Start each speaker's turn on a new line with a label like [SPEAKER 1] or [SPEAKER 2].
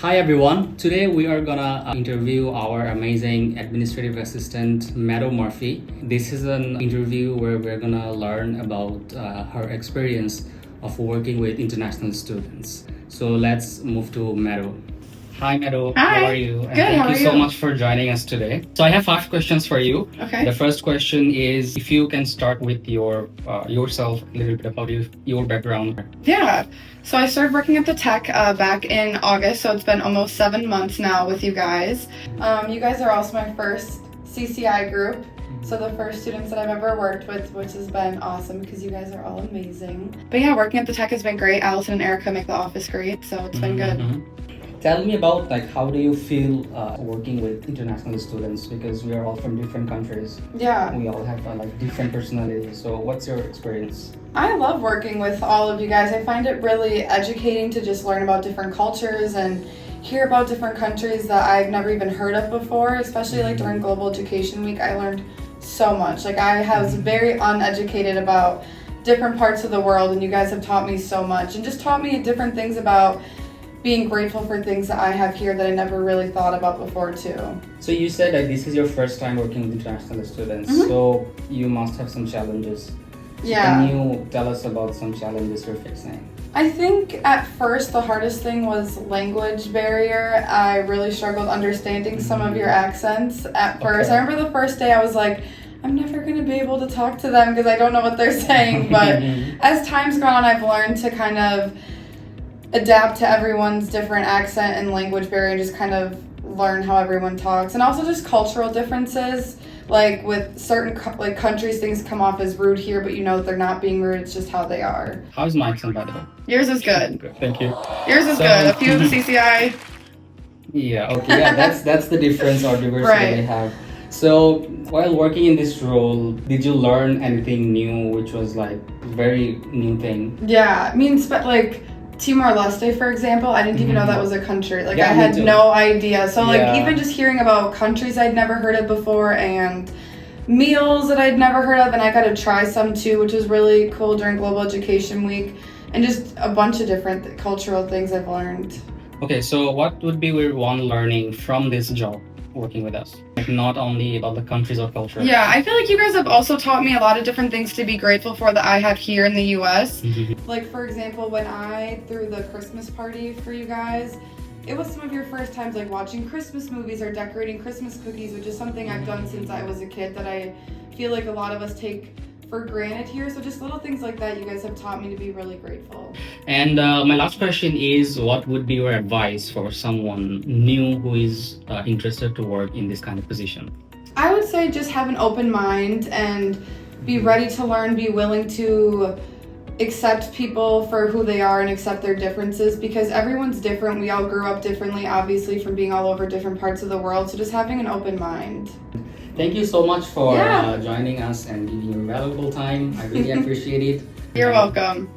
[SPEAKER 1] Hi everyone. Today we are gonna interview our amazing administrative assistant Meadow Murphy. This is an interview where we're gonna learn about her experience of working with international students. So let's move to Meadow. Hi Meadow,
[SPEAKER 2] Hi.
[SPEAKER 1] how are you? And
[SPEAKER 2] Good,
[SPEAKER 1] thank
[SPEAKER 2] how
[SPEAKER 1] you
[SPEAKER 2] are
[SPEAKER 1] so
[SPEAKER 2] you?
[SPEAKER 1] much for joining us today. So I have 5 questions for you.
[SPEAKER 2] Okay.
[SPEAKER 1] The first question is if you can start with yourself, a little bit about your background.
[SPEAKER 2] Yeah. So I started working at the tech back in August, so it's been almost 7 months now with you guys. You guys are also my first CCI group, so the first students that I've ever worked with, which has been awesome because you guys are all amazing. But yeah, working at the tech has been great. Allison and Erica make the office great, so it's been good.
[SPEAKER 1] Tell me about how do you feel working with international students, because we are all from different countries.
[SPEAKER 2] Yeah.
[SPEAKER 1] We all have different personalities. So what's your experience?
[SPEAKER 2] I love working with all of you guys. I find it really educating to just learn about different cultures and hear about different countries that I've never even heard of before, especially during Global Education Week. I learned so much. I was very uneducated about different parts of the world, and you guys have taught me so much and just taught me different things about being grateful for things that I have here that I never really thought about before too.
[SPEAKER 1] So you said that this is your first time working with international students, so you must have some challenges. So
[SPEAKER 2] Yeah.
[SPEAKER 1] Can you tell us about some challenges you're facing?
[SPEAKER 2] I think at first the hardest thing was language barrier. I really struggled understanding some of your accents at first.
[SPEAKER 1] Okay.
[SPEAKER 2] I remember the first day I was like, I'm never going to be able to talk to them because I don't know what they're saying. But as time's gone on, I've learned to kind of adapt to everyone's different accent and language barrier and just kind of learn how everyone talks. And also just cultural differences. Like with certain countries, things come off as rude here, but you know they're not being rude. It's just how they are.
[SPEAKER 1] How's my accent, by the way?
[SPEAKER 2] Yours is good.
[SPEAKER 1] Good, thank you.
[SPEAKER 2] Yours is good. A few CCI.
[SPEAKER 1] Yeah, okay, yeah, that's the difference or diversity
[SPEAKER 2] Right.
[SPEAKER 1] they have. So while working in this role, did you learn anything new, which was very new thing?
[SPEAKER 2] Yeah, I mean, Timor-Leste, for example, I didn't even know that was a country. I
[SPEAKER 1] Yeah, me
[SPEAKER 2] had
[SPEAKER 1] too.
[SPEAKER 2] no idea. So,
[SPEAKER 1] Yeah.
[SPEAKER 2] even just hearing about countries I'd never heard of before and meals that I'd never heard of, and I got to try some too, which was really cool during Global Education Week, and just a bunch of different cultural things I've learned.
[SPEAKER 1] Okay, so what would be your one learning from this job working with us? Not only about the countries or culture.
[SPEAKER 2] Yeah, I feel like you guys have also taught me a lot of different things to be grateful for that I have here in the US. For example, when I threw the Christmas party for you guys, it was some of your first times watching Christmas movies or decorating Christmas cookies, which is something I've done since I was a kid that I feel like a lot of us take for granted here. So just little things like that, you guys have taught me to be really grateful.
[SPEAKER 1] And my last question is, what would be your advice for someone new who is interested to work in this kind of position?
[SPEAKER 2] I would say just have an open mind and be ready to learn, be willing to accept people for who they are and accept their differences, because everyone's different. We all grew up differently, obviously, from being all over different parts of the world. So just having an open mind.
[SPEAKER 1] Thank you so much for joining us and giving your valuable time. I really appreciate it.
[SPEAKER 2] You're welcome.